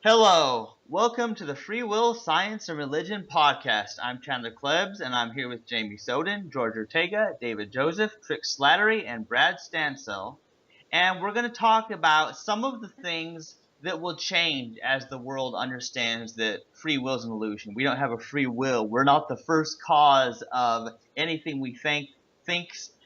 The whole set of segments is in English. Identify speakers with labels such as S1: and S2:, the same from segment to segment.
S1: Hello, welcome to the Free Will, Science, and Religion podcast. I'm Chandler Klebs, and I'm here with Jamie Soden, George Ortega, David Joseph, Trick Slattery, and Brad Stansell. And we're going to talk about some of the things that will change as the world understands that free will is an illusion. We don't have a free will. We're not the first cause of anything we think,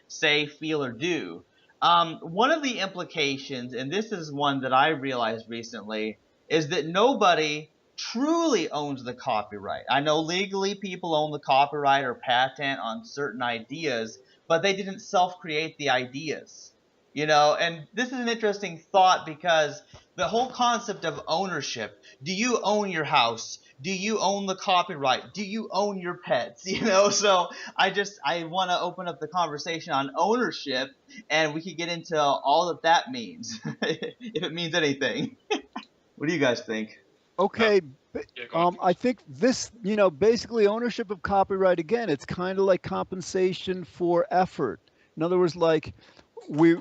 S1: say, feel, or do. One of the implications, and this is one that I realized recently, is that nobody truly owns the copyright. I know legally people own the copyright or patent on certain ideas, but they didn't self-create the ideas. And this is an interesting thought because the whole concept of ownership, do you own your house? Do you own the copyright? Do you own your pets? So I want to open up the conversation on ownership, and we could get into all that means, if it means anything. What do you guys think?
S2: Uh,
S3: Okay,
S2: yeah, go on.
S3: I think this, basically ownership of copyright again, it's kind of like compensation for effort. In other words, like we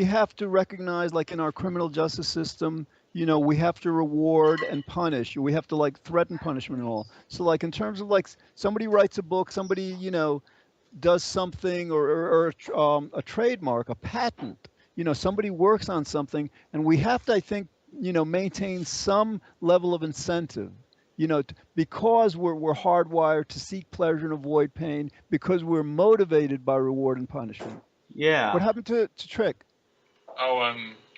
S3: have to recognize, like in our criminal justice system, we have to reward and punish. We have to like threaten punishment and all. So like in terms of like somebody writes a book, somebody, does something or a trademark, a patent, somebody works on something, and we have to, I think, maintain some level of incentive, because we're hardwired to seek pleasure and avoid pain, because we're motivated by reward and punishment. What
S1: Yeah.
S3: happened to Trick?
S2: Oh,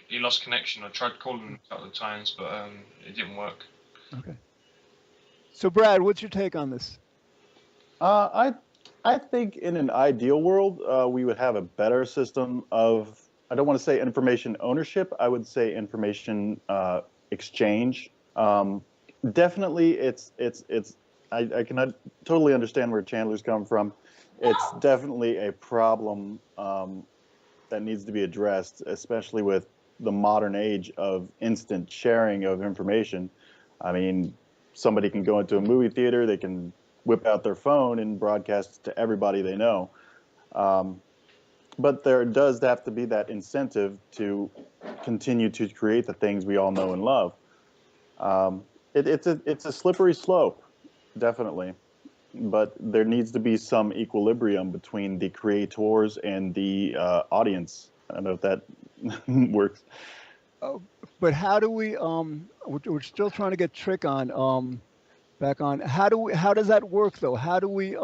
S2: he lost connection. I tried calling him a couple of times, but it didn't work.
S3: Okay. So, Brad, what's your take on this?
S4: I think in an ideal world, we would have a better system of, I don't want to say information ownership, I would say information exchange. Definitely, I cannot totally understand where Chandler's come from. It's definitely a problem that needs to be addressed, especially with the modern age of instant sharing of information. I mean, somebody can go into a movie theater, they can whip out their phone and broadcast to everybody they know. But there does have to be that incentive to continue to create the things we all know and love. It's a slippery slope, definitely. But there needs to be some equilibrium between the creators and the audience. I don't know if that works.
S3: But how do we? We're still trying to get Trick on, back on. How does that work though? How do we?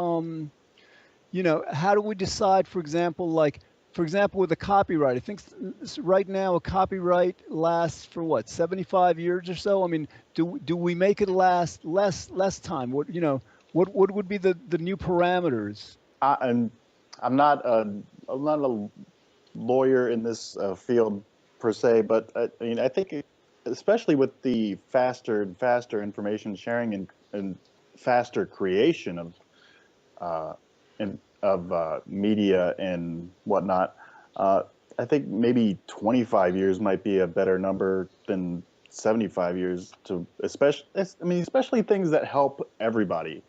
S3: How do we decide, for example, with a copyright? I think right now a copyright lasts for what, 75 years or so? I mean, do we make it last less time? What would be the new parameters?
S4: And I'm not a lawyer in this field per se, but I mean, I think especially with the faster and faster information sharing and faster creation of media and whatnot, I think maybe 25 years might be a better number than 75 years to especially things that help everybody.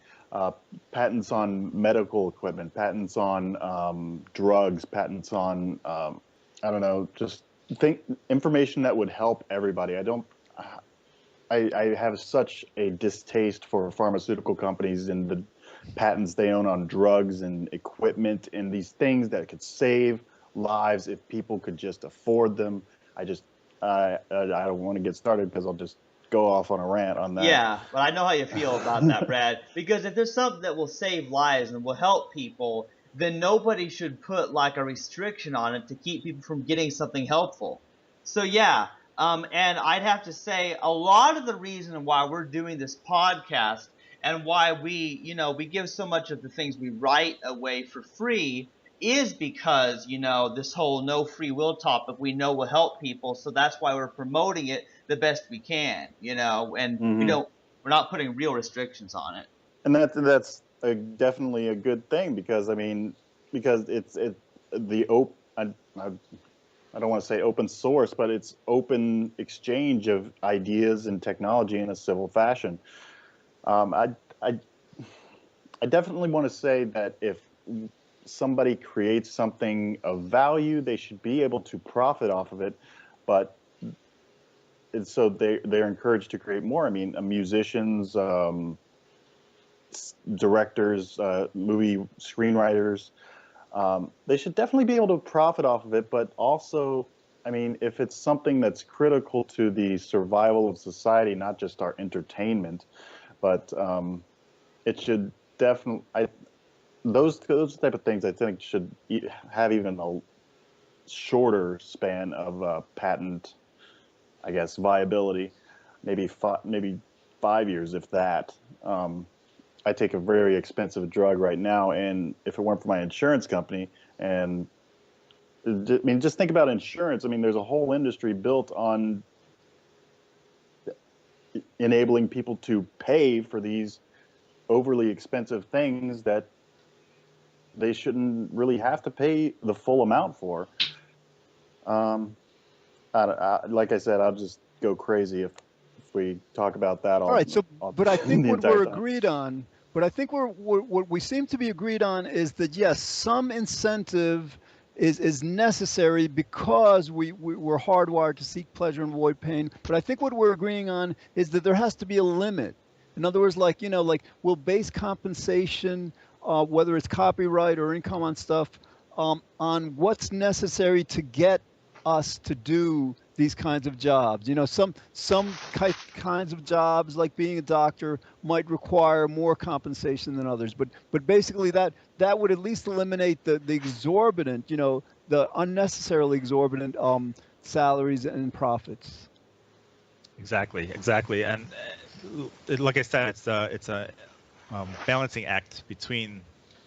S4: Patents on medical equipment, patents on drugs, patents on I don't know, just think information that would help everybody. I have such a distaste for pharmaceutical companies and the patents they own on drugs and equipment and these things that could save lives if people could just afford them. I don't want to get started because I'll just go off on a rant on that.
S1: Yeah, but I know how you feel about that, Brad. Because if there's something that will save lives and will help people, then nobody should put like a restriction on it to keep people from getting something helpful. So yeah, and I'd have to say a lot of the reason why we're doing this podcast and why we give so much of the things we write away for free is because, this whole no free will topic we know will help people. So that's why we're promoting it the best we can, and
S4: Hmm.
S1: we're not putting real restrictions on it.
S4: And definitely a good thing because I mean because it's the op I don't want to say open source, but it's open exchange of ideas and technology in a civil fashion. Um, I, I, I definitely want to say that if somebody creates something of value, they should be able to profit off of it. But so they're encouraged to create more. I mean, musicians, directors, movie screenwriters, they should definitely be able to profit off of it. But also, I mean, if it's something that's critical to the survival of society, not just our entertainment, but it should definitely, those type of things I think should have even a shorter span of patent, I guess, viability, maybe 5 years, if that. I take a very expensive drug right now, and if it weren't for my insurance company, and I mean, just think about insurance. I mean, there's a whole industry built on enabling people to pay for these overly expensive things that they shouldn't really have to pay the full amount for. Like I said, I'll just go crazy if we talk about that
S3: All right. So, but I think
S4: the
S3: what
S4: entire
S3: we're
S4: time.
S3: agreed on, but I think what we seem to be agreed on is that yes, some incentive is necessary because we're hardwired to seek pleasure and avoid pain. But I think what we're agreeing on is that there has to be a limit. In other words, like like we'll base compensation, whether it's copyright or income on stuff, on what's necessary to get us to do these kinds of jobs. Some kinds of jobs, like being a doctor, might require more compensation than others. But basically, that would at least eliminate the exorbitant, the unnecessarily exorbitant salaries and profits.
S5: Exactly, and like I said, it's a balancing act between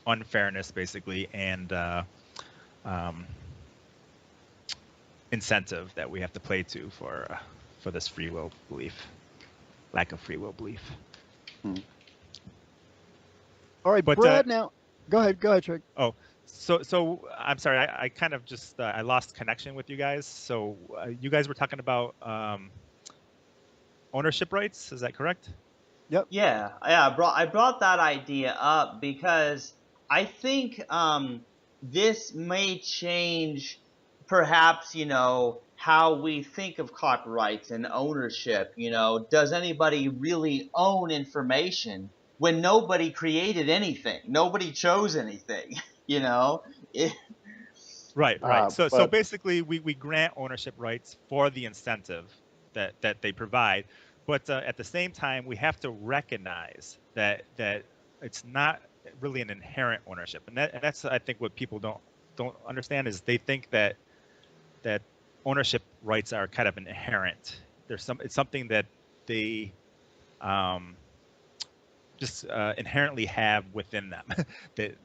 S5: unfairness, basically, and incentive that we have to play to for this free will belief, lack of free will belief.
S3: All right, but, Brad. Now, go ahead, Trick.
S5: Oh, so I'm sorry, I kind of just I lost connection with you guys. So you guys were talking about ownership rights. Is that correct?
S3: Yep.
S1: Yeah. I brought that idea up because I think this may change, perhaps, how we think of copyrights and ownership. Does anybody really own information when nobody created anything? Nobody chose anything.
S5: Right. So basically, we grant ownership rights for the incentive that they provide, but at the same time, we have to recognize that it's not really an inherent ownership, and that's I think what people don't understand is they think that ownership rights are kind of inherent. It's something that they just inherently have within them. That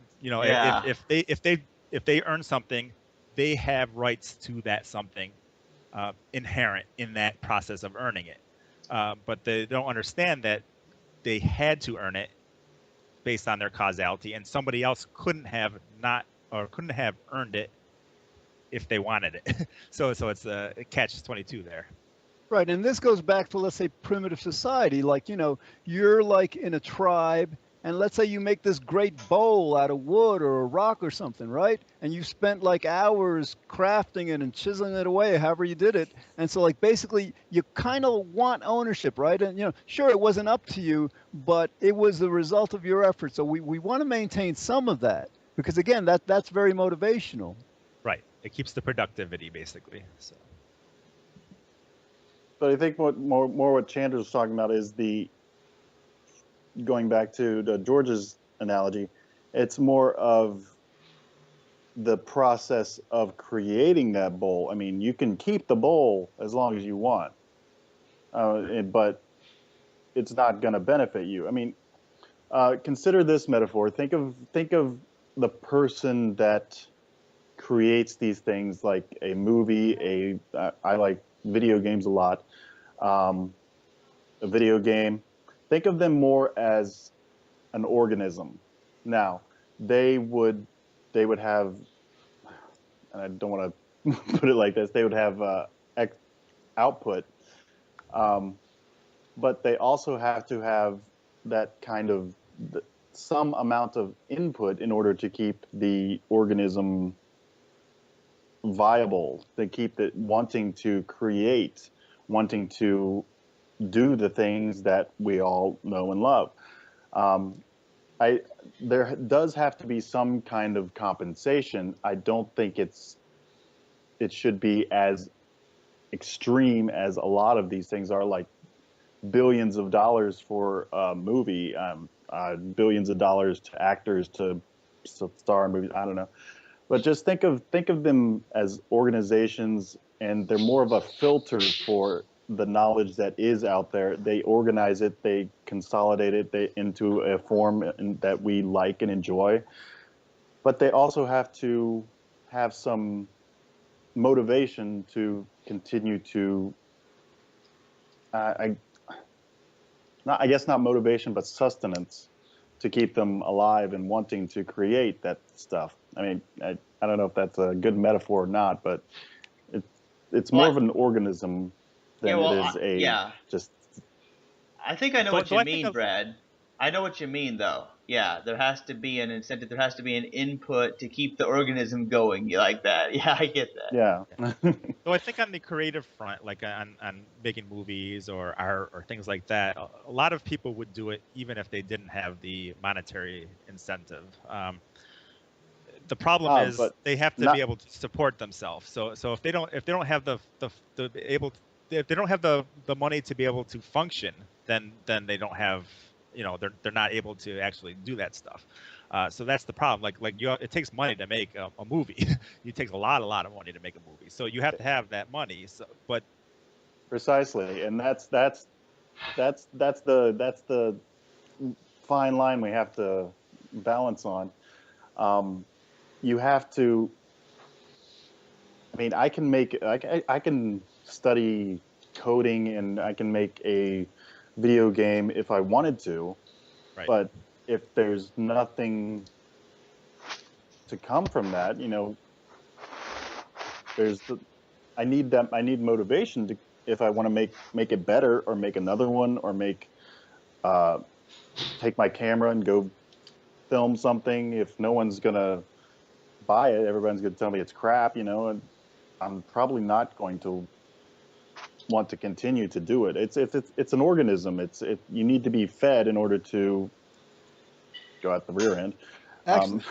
S5: if they earn something, they have rights to that something inherent in that process of earning it. But they don't understand that they had to earn it based on their causality, and somebody else couldn't have earned it if they wanted it. So it's a catch-22 there.
S3: Right, and this goes back to, let's say, primitive society. Like, you're like in a tribe, and let's say you make this great bowl out of wood or a rock or something, right? And you spent like hours crafting it and chiseling it away, however you did it. And so, like, basically, you kind of want ownership, right? And, sure, it wasn't up to you, but it was the result of your effort. So we want to maintain some of that because, again, that's very motivational.
S5: Right. It keeps the productivity, basically. So.
S4: But I think more what Chandler was talking about is going back to George's analogy, it's more of the process of creating that bowl. I mean, you can keep the bowl as long as you want, but it's not going to benefit you. I mean, consider this metaphor. Think of the person that creates these things, like a movie. I like video games a lot. A video game. Think of them more as an organism. Now, they would have, and I don't want to put it like this, they would have output, but they also have to have that kind of some amount of input in order to keep the organism viable, to keep it wanting to create wanting to do the things that we all know and love. There does have to be some kind of compensation. I don't think it should be as extreme as a lot of these things are, like billions of dollars for a movie, billions of dollars to actors to star in movies. I don't know, but just think of them as organizations, and they're more of a filter for the knowledge that is out there. They organize it, they consolidate it into a form that we like and enjoy. But they also have to have some motivation to continue to, I guess not motivation, but sustenance to keep them alive and wanting to create that stuff. I mean, I don't know if that's a good metaphor or not, but it's more of an organism than it is just.
S1: I think I know what you mean, Brad. I know what you mean, though. Yeah, there has to be an incentive. There has to be an input to keep the organism going. You like that? Yeah, I get that.
S4: Yeah.
S5: So I think on the creative front, like on making movies or art or things like that, a lot of people would do it even if they didn't have the monetary incentive. The problem is they have to be able to support themselves. So if they don't have if they don't have the money to be able to function, then they don't have, they're not able to actually do that stuff. So that's the problem. It takes money to make a movie. It takes a lot of money to make a movie. So you have to have that money. So, but
S4: precisely, and that's the fine line we have to balance on. You have to. I mean, I can study coding and I can make a video game if I wanted to,
S5: right.
S4: But if there's nothing to come from that, I need motivation to, if I want to make it better or make another one or take my camera and go film something. If no one's gonna buy it, everyone's gonna tell me it's crap, and I'm probably not going to want to continue to do it. It's an organism. You need to be fed in order to go out the rear end.
S3: Actually,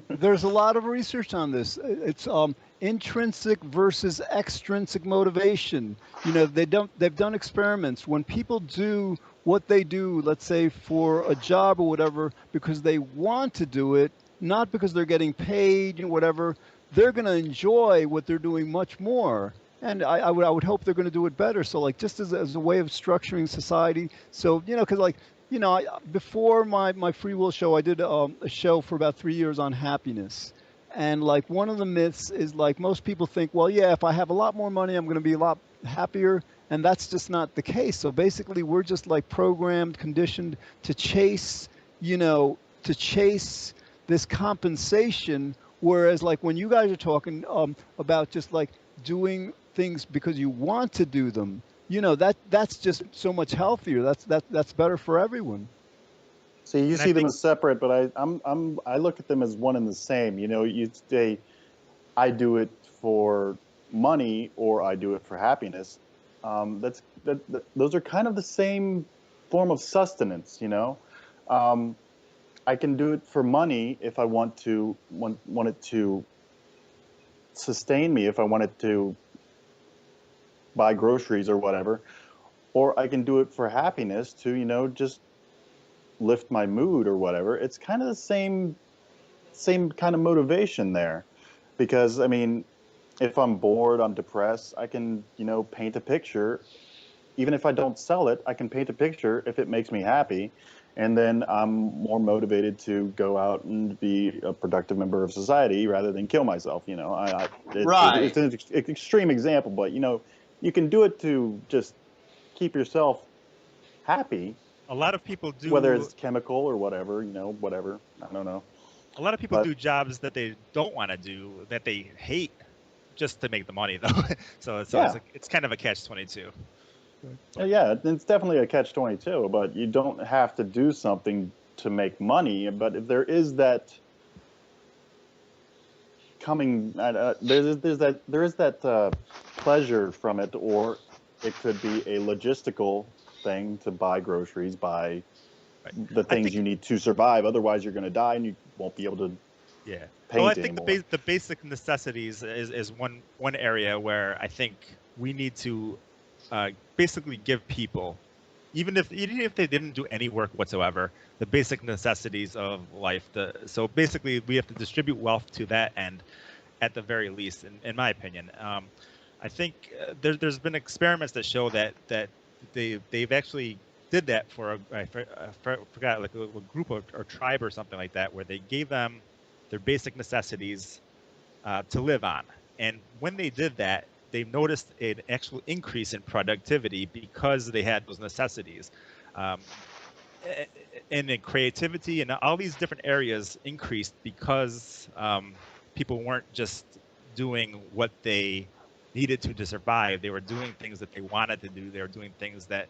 S3: there's a lot of research on this. It's intrinsic versus extrinsic motivation. They've done experiments. When people do what they do, let's say for a job or whatever, because they want to do it, not because they're getting paid and whatever, they're going to enjoy what they're doing much more. And I would hope they're going to do it better. So just as a way of structuring society. So, because before my free will show, I did a show for about 3 years on happiness. And one of the myths is most people think, well, yeah, if I have a lot more money, I'm going to be a lot happier. And that's just not the case. So basically we're just programmed, conditioned to chase this compensation. Whereas when you guys are talking about just doing things because you want to do them, that's just so much healthier. That's better for everyone.
S4: See, you see them as separate, but I look at them as one and the same. You say, I do it for money or I do it for happiness. Those are kind of the same form of sustenance. I can do it for money if I want it to sustain me, if I want it to buy groceries or whatever, or I can do it for happiness to just lift my mood or whatever. It's kind of the same kind of motivation there, because I mean, if I'm bored, I'm depressed, I can paint a picture. Even if I don't sell it, I can paint a picture if it makes me happy, and then I'm more motivated to go out and be a productive member of society rather than kill myself.
S1: Right.
S4: It's an extreme example, but you can do it to just keep yourself happy.
S5: A lot of people do,
S4: whether it's chemical or whatever, whatever. I don't know.
S5: A lot of people do jobs that they don't want to do, that they hate, just to make the money, though. So it's kind of a catch-22.
S4: Yeah, it's definitely a catch-22, but you don't have to do something to make money. But if there is that there is that pleasure from it, or It could be a logistical thing to buy groceries, buy
S5: Right.
S4: the
S5: I
S4: things
S5: think
S4: you need to survive. Otherwise, you're going to die and you won't be able to
S5: Yeah. Well, I
S4: paint
S5: think
S4: anymore.
S5: the basic necessities is one area where I think we need to basically give people, even if they didn't do any work whatsoever, the basic necessities of life. So basically, we have to distribute wealth to that end, at the very least, in my opinion. I think there's been experiments that show that they've actually did that for I forgot, like a group or tribe or something like that, where they gave them their basic necessities to live on. And when they did that, they noticed an actual increase in productivity because they had those necessities. Um, and in creativity and all these different areas increased because people weren't just doing what they needed to survive. They were doing things that they wanted to do. They were doing things that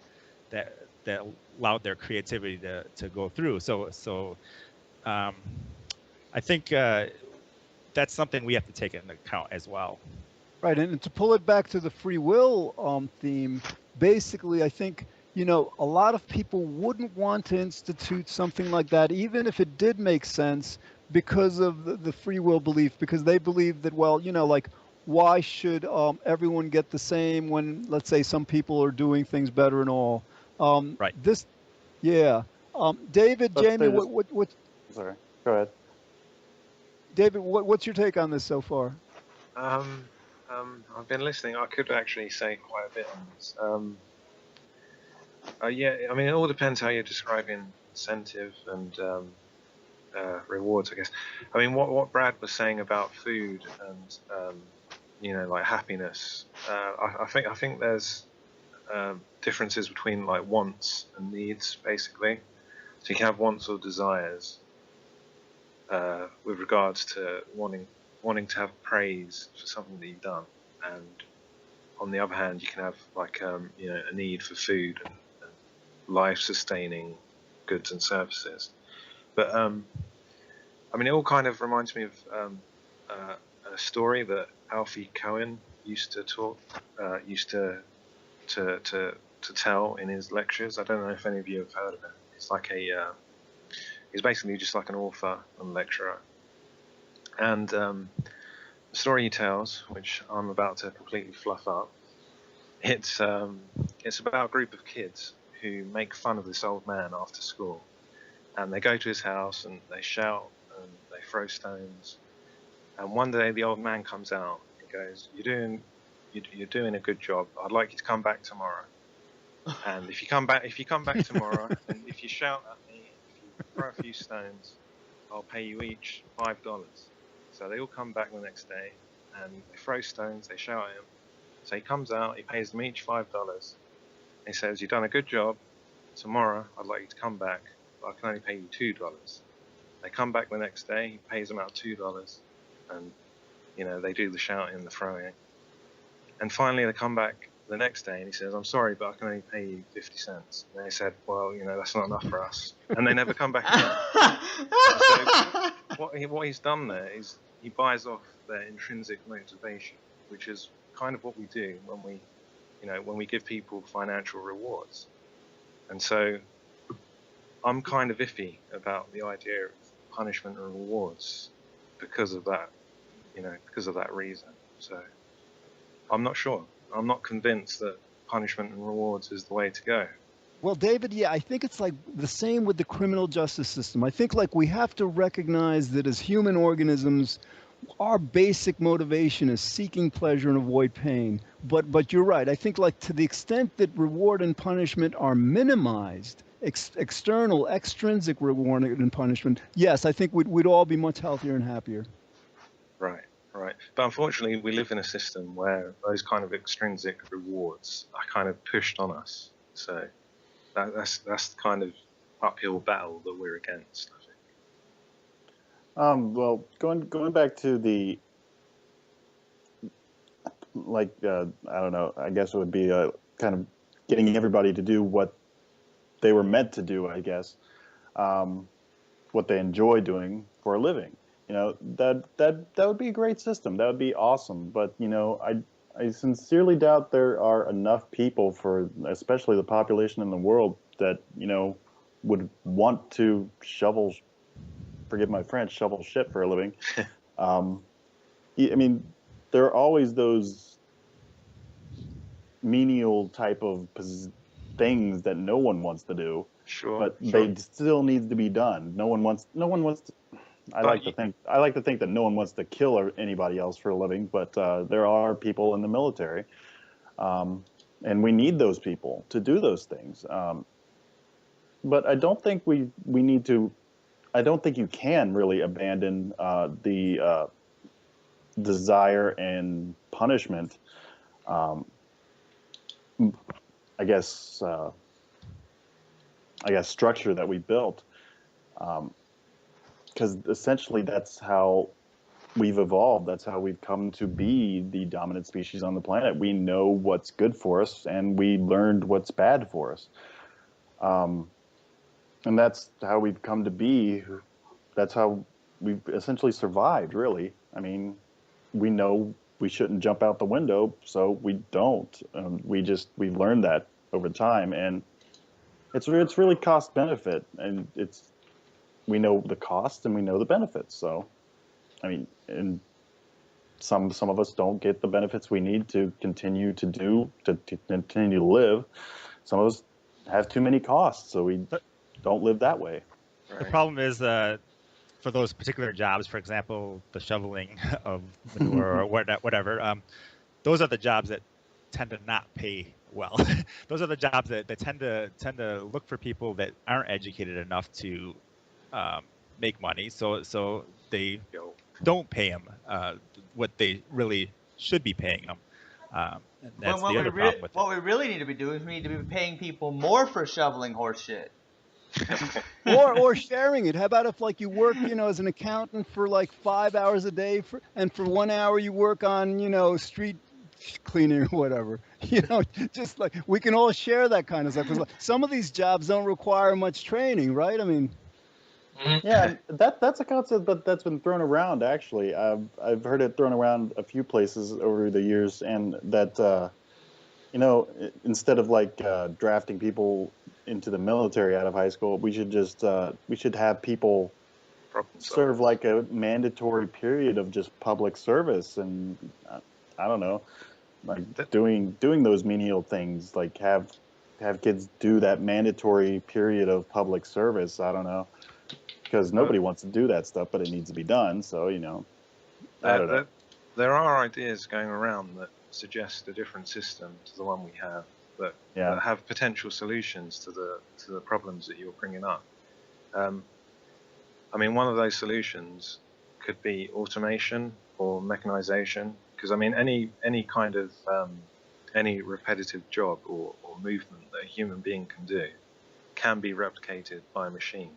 S5: allowed their creativity to go through. So um, I think that's something we have to take into account as well.
S3: Right, and to pull it back to the free will theme, basically, I think, a lot of people wouldn't want to institute something like that, even if it did make sense, because of the free will belief, because they believe that, well, like, why should everyone get the same when, let's say, some people are doing things better and all?
S5: Right.
S3: Yeah. David,
S4: Let's
S3: Jamie,
S4: say this.
S3: what,
S4: Sorry, go ahead.
S3: David, what's your take on this so far?
S6: I've been listening. I could actually say quite a bit on this. Yeah, I mean, it all depends how you're describing incentive and rewards, I guess. I mean, what Brad was saying about food and like happiness. I think there's differences between like wants and needs, basically. So you can have wants or desires with regards to wanting to have praise for something that you've done, and on the other hand, you can have like a need for food and life-sustaining goods and services. But I mean, it all kind of reminds me of a story that Alfie Cohen used to tell in his lectures. I don't know if any of you have heard of him. It's like he's basically just like an author and lecturer. And the story he tells, which I'm about to completely fluff up, it's about a group of kids who make fun of this old man after school, and they go to his house and they shout and they throw stones. And one day the old man comes out. He goes, "You're doing a good job. I'd like you to come back tomorrow. And if you come back tomorrow, and if you shout at me, if you throw a few stones, I'll pay you each $5. So they all come back the next day, and they throw stones, they shout at him. So he comes out, he pays them each $5. He says, "You've done a good job. Tomorrow, I'd like you to come back, but I can only pay you $2. They come back the next day, he pays them out $2, and they do the shouting and the throwing. And finally, they come back the next day, and he says, "I'm sorry, but I can only pay you 50 cents." And they said, "Well, that's not enough for us." And they never come back again. So what he's done there is he buys off their intrinsic motivation, which is kind of what we do when we give people financial rewards. And so I'm kind of iffy about the idea of punishment and rewards because of that, because of that reason. So I'm not sure. I'm not convinced that punishment and rewards is the way to go.
S3: Well, David, yeah, I think it's like the same with the criminal justice system. I think like we have to recognize that as human organisms, our basic motivation is seeking pleasure and avoid pain. But you're right. I think like to the extent that reward and punishment are minimized, external, extrinsic reward and punishment, yes, I think we'd all be much healthier and happier.
S6: Right. But unfortunately, we live in a system where those kind of extrinsic rewards are kind of pushed on us. So that's the kind of uphill battle that we're against, I think.
S4: Well, going back to the I don't know. I guess it would be kind of getting everybody to do what they were meant to do. I guess what they enjoy doing for a living. That would be a great system. That would be awesome. But I sincerely doubt there are enough people for, especially the population in the world, that would want to shovel, forgive my French, shovel shit for a living. I mean, there are always those menial type of things that no one wants to do.
S6: Sure.
S4: But they still need to be done. No one wants to. I like to think that no one wants to kill anybody else for a living, but there are people in the military, and we need those people to do those things. But I don't think we need to. I don't think you can really abandon the desire and punishment. I guess structure that we built, because essentially that's how we've evolved. That's how we've come to be the dominant species on the planet. We know what's good for us, and we learned what's bad for us. And that's how we've come to be. That's how we've essentially survived, really. I mean, we know we shouldn't jump out the window, so we don't. We've learned that over time, and it's really cost benefit, and we know the cost and we know the benefits. So, I mean, and some of us don't get the benefits we need to continue to continue to live. Some of us have too many costs, so we don't live that way.
S5: Right. The problem is for those particular jobs, for example, the shoveling of manure or whatever, those are the jobs that tend to not pay well. Those are the jobs that tend to look for people that aren't educated enough to make money. So they don't pay them what they really should be paying them. And that's the other problem with
S1: what we really need to be doing is we need to be paying people more for shoveling horse shit.
S3: or sharing it. How about if you work, as an accountant for 5 hours a day and for 1 hour you work on, street cleaning or whatever, just we can all share that kind of stuff. Because some of these jobs don't require much training, right? I mean,
S4: yeah, that's a concept that's been thrown around. Actually, I've heard it thrown around a few places over the years, and that instead of drafting people into the military out of high school, we should have people serve a mandatory period of just public service, and I don't know, doing those menial things, have kids do that mandatory period of public service. I don't know, because nobody wants to do that stuff, but it needs to be done. So I don't know.
S6: There are ideas going around that suggest a different system to the one we have, that have potential solutions to the problems that you're bringing up. I mean, one of those solutions could be automation or mechanization, because I mean, any kind of any repetitive job or movement that a human being can do can be replicated by a machine.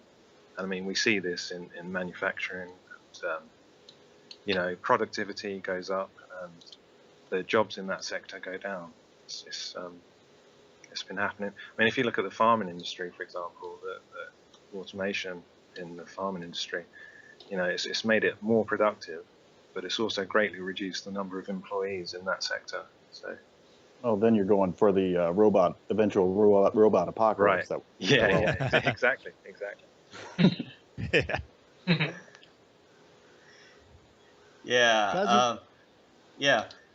S6: And I mean, we see this in manufacturing, and productivity goes up and the jobs in that sector go down. It's been happening. I mean, if you look at the farming industry, for example, the automation in the farming industry, it's made it more productive, but it's also greatly reduced the number of employees in that sector. So,
S4: then you're going for the eventual robot apocalypse.
S6: Right. Yeah, exactly.
S1: Yeah.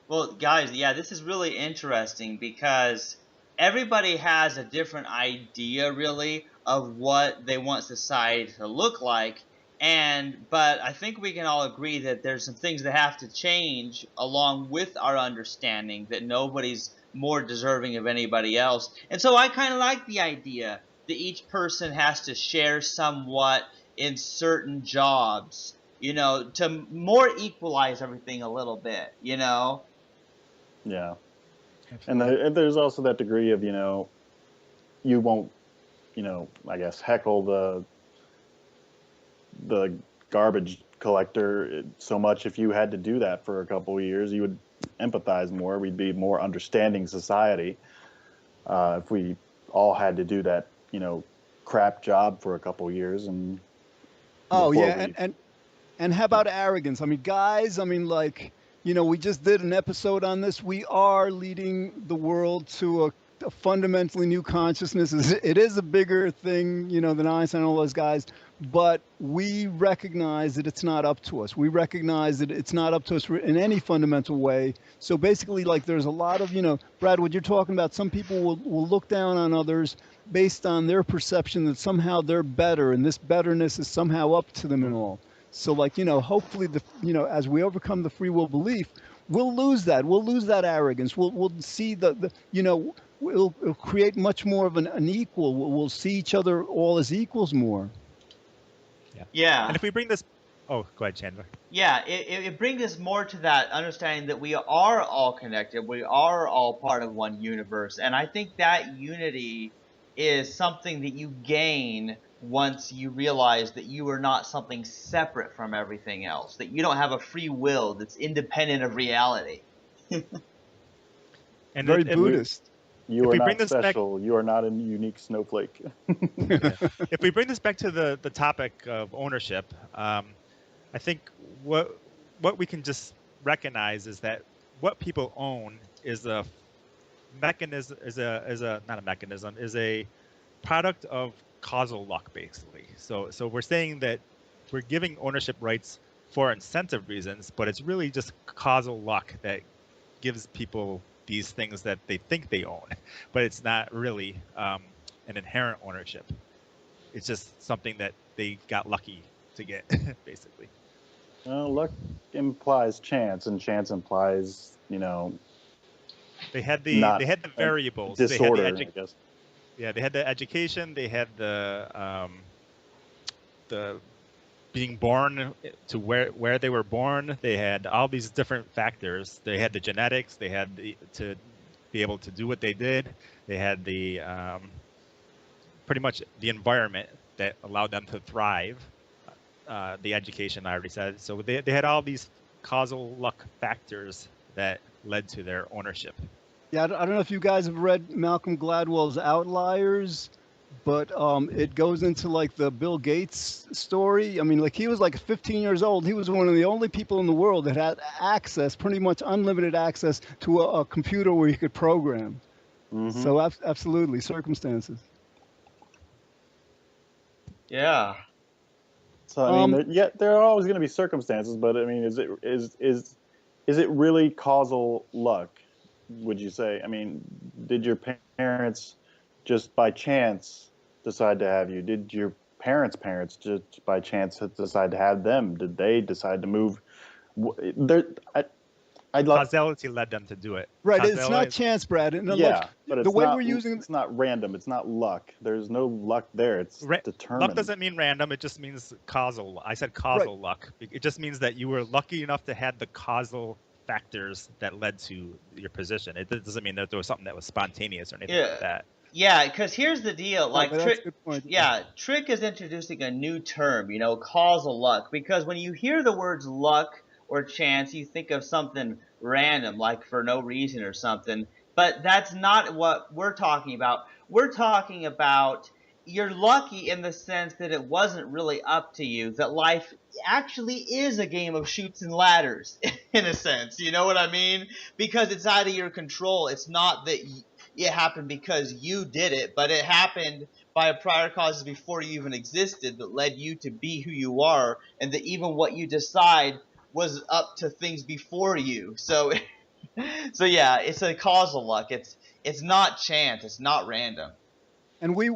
S1: Well, guys, this is really interesting because everybody has a different idea, really, of what they want society to look like. But I think we can all agree that there's some things that have to change along with our understanding that nobody's more deserving of anybody else. And so I kind of like the idea that each person has to share somewhat in certain jobs, to more equalize everything a little bit, Yeah.
S4: And there's also that degree of, you won't, I guess, heckle the garbage collector so much. If you had to do that for a couple of years, you would empathize more. We'd be a more understanding society if we all had to do that, crap job for a couple of years. And
S3: and how about arrogance? I mean, guys, we just did an episode on this. We are leading the world to a fundamentally new consciousness. It is a bigger thing, than Einstein and all those guys, but we recognize that it's not up to us. We recognize that it's not up to us in any fundamental way. So basically, like, there's a lot of, Brad, what you're talking about, some people will look down on others based on their perception that somehow they're better, and this betterness is somehow up to them and all. So, like, hopefully, as we overcome the free will belief, we'll lose that. We'll lose that arrogance. We'll see we'll create much more of an equal. We'll see each other all as equals more.
S1: Yeah.
S5: And if we bring this, oh, go ahead, Chandler.
S1: Yeah, it brings us more to that understanding that we are all connected. We are all part of one universe. And I think that unity is something that you gain once you realize that you are not something separate from everything else, that you don't have a free will that's independent of reality.
S5: And
S3: very Buddhist.
S4: You are not special. You are not a unique snowflake.
S5: If we bring this back to the topic of ownership, I think what we can just recognize is that what people own is a mechanism, is a product of causal luck, basically. So we're saying that we're giving ownership rights for incentive reasons, but it's really just causal luck that gives people these things that they think they own, but it's not really an inherent ownership. It's just something that they got lucky to get, basically.
S4: Well, luck implies chance, and chance implies,
S5: they had the variables.
S4: Disorder,
S5: they had
S4: I guess.
S5: Yeah, they had the education. They had the being born to where they were born. They had all these different factors. They had the genetics. They had to be able to do what they did. They had the pretty much the environment that allowed them to thrive. The education, I already said. So they had all these causal luck factors that led to their ownership.
S3: Yeah, I don't know if you guys have read Malcolm Gladwell's Outliers, but it goes into like the Bill Gates story. I mean, like, he was like 15 years old. He was one of the only people in the world that had access, pretty much unlimited access to a computer where he could program. Mm-hmm. So absolutely, circumstances.
S1: Yeah.
S4: So I mean, there are always going to be circumstances, but I mean, is it really causal luck? Would you say? I mean, did your parents just by chance decide to have you? Did your parents' just by chance decide to have them? Did they decide to move?
S5: Causality led them to do it.
S3: Right, it's not chance, Brad. And
S4: yeah, but it's not random. It's not luck. There's no luck there. It's determined.
S5: Luck doesn't mean random. It just means causal. I said causal luck. It just means that you were lucky enough to have the causal factors that led to your position. It doesn't mean that there was something that was spontaneous or anything like that.
S1: Yeah, because here's the deal. Like, Trick is introducing a new term, causal luck. Because when you hear the words luck or chance, you think of something random, like for no reason or something. But that's not what we're talking about. We're talking about you're lucky in the sense that it wasn't really up to you, that life actually is a game of chutes and ladders, in a sense. You know what I mean? Because it's out of your control. It's not that it happened because you did it, but it happened by a prior causes before you even existed that led you to be who you are, and that even what you decide was up to things before you. So yeah, it's a causal luck. It's not chance. It's not random.
S3: And we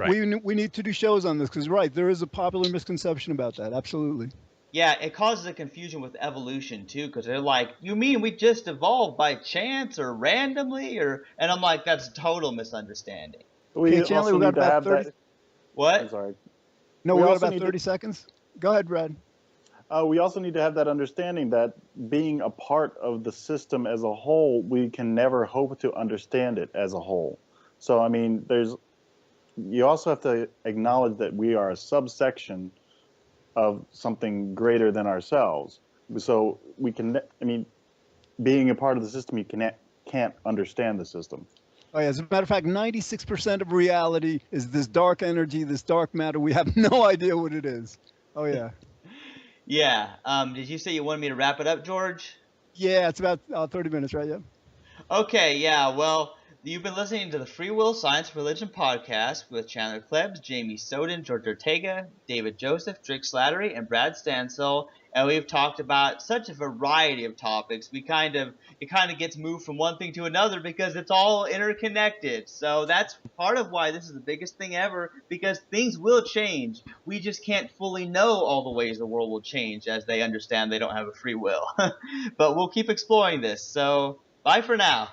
S3: need to do shows on this because, there is a popular misconception about that. Absolutely.
S1: Yeah, it causes a confusion with evolution too, because they're like, "You mean we just evolved by chance or randomly?" And I'm like, "That's total misunderstanding."
S3: Chandler, we got about 30.
S1: What?
S4: I'm sorry.
S3: No, we got about 30 seconds. Go ahead, Brad.
S4: We also need to have that understanding that being a part of the system as a whole, we can never hope to understand it as a whole. So, I mean, you also have to acknowledge that we are a subsection of something greater than ourselves. So we can, being a part of the system, you can't understand the system.
S3: Oh, yeah. As a matter of fact, 96% of reality is this dark energy, this dark matter. We have no idea what it is. Oh, yeah.
S1: Yeah. Did you say you wanted me to wrap it up, George?
S3: Yeah, it's about 30 minutes, right? Yeah.
S1: Okay, yeah, well, you've been listening to the Free Will Science and Religion podcast with Chandler Klebs, Jamie Soden, George Ortega, David Joseph, Trick Slattery, and Brad Stansell, and we've talked about such a variety of topics. It kind of gets moved from one thing to another because it's all interconnected. So that's part of why this is the biggest thing ever, because things will change. We just can't fully know all the ways the world will change as they understand they don't have a free will. But we'll keep exploring this. So bye for now.